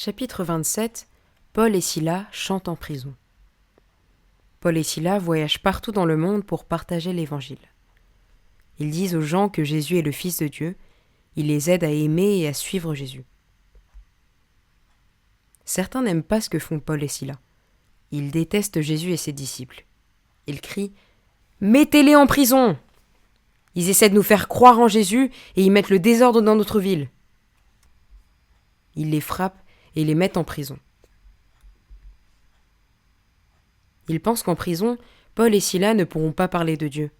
Chapitre 27. Paul et Silas chantent en prison. Paul et Silas voyagent partout dans le monde pour partager l'Évangile. Ils disent aux gens que Jésus est le Fils de Dieu. Ils les aident à aimer et à suivre Jésus. Certains n'aiment pas ce que font Paul et Silas. Ils détestent Jésus et ses disciples. Ils crient « Mettez-les en prison !» Ils essaient de nous faire croire en Jésus et ils mettent le désordre dans notre ville. Ils les frappent et les mettent en prison. Ils pensent qu'en prison, Paul et Silas ne pourront pas parler de Dieu.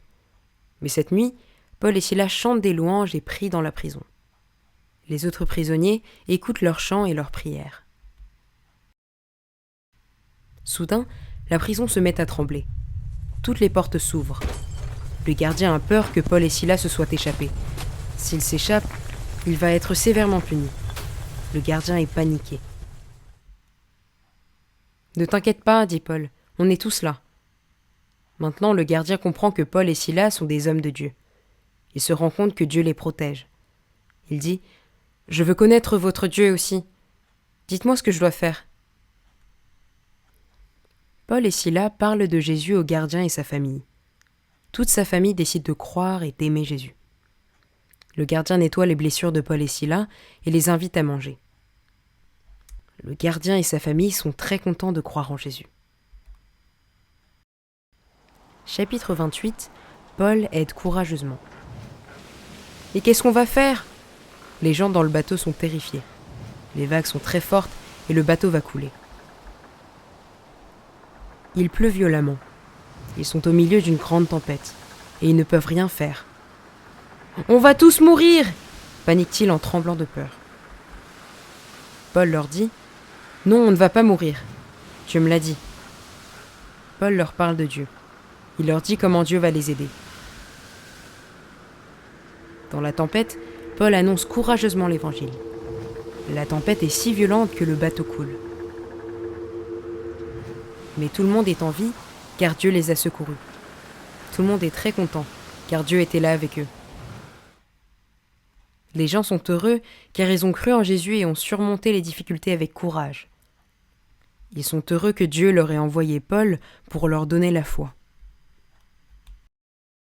Mais cette nuit, Paul et Silas chantent des louanges et prient dans la prison. Les autres prisonniers écoutent leurs chants et leurs prières. Soudain, la prison se met à trembler. Toutes les portes s'ouvrent. Le gardien a peur que Paul et Silas se soient échappés. S'il s'échappe, il va être sévèrement puni. Le gardien est paniqué. « Ne t'inquiète pas, dit Paul, on est tous là. » Maintenant, le gardien comprend que Paul et Silas sont des hommes de Dieu. Il se rend compte que Dieu les protège. Il dit « Je veux connaître votre Dieu aussi. Dites-moi ce que je dois faire. » Paul et Silas parlent de Jésus au gardien et sa famille. Toute sa famille décide de croire et d'aimer Jésus. Le gardien nettoie les blessures de Paul et Silas et les invite à manger. Le gardien et sa famille sont très contents de croire en Jésus. Chapitre 28. Paul aide courageusement. « Et qu'est-ce qu'on va faire ?» Les gens dans le bateau sont terrifiés. Les vagues sont très fortes et le bateau va couler. Il pleut violemment. Ils sont au milieu d'une grande tempête et ils ne peuvent rien faire. « On va tous mourir !» paniquent-ils en tremblant de peur. Paul leur dit « Non, on ne va pas mourir. Dieu me l'a dit. » Paul leur parle de Dieu. Il leur dit comment Dieu va les aider. Dans la tempête, Paul annonce courageusement l'Évangile. La tempête est si violente que le bateau coule. Mais tout le monde est en vie, car Dieu les a secourus. Tout le monde est très content, car Dieu était là avec eux. Les gens sont heureux, car ils ont cru en Jésus et ont surmonté les difficultés avec courage. Ils sont heureux que Dieu leur ait envoyé Paul pour leur donner la foi.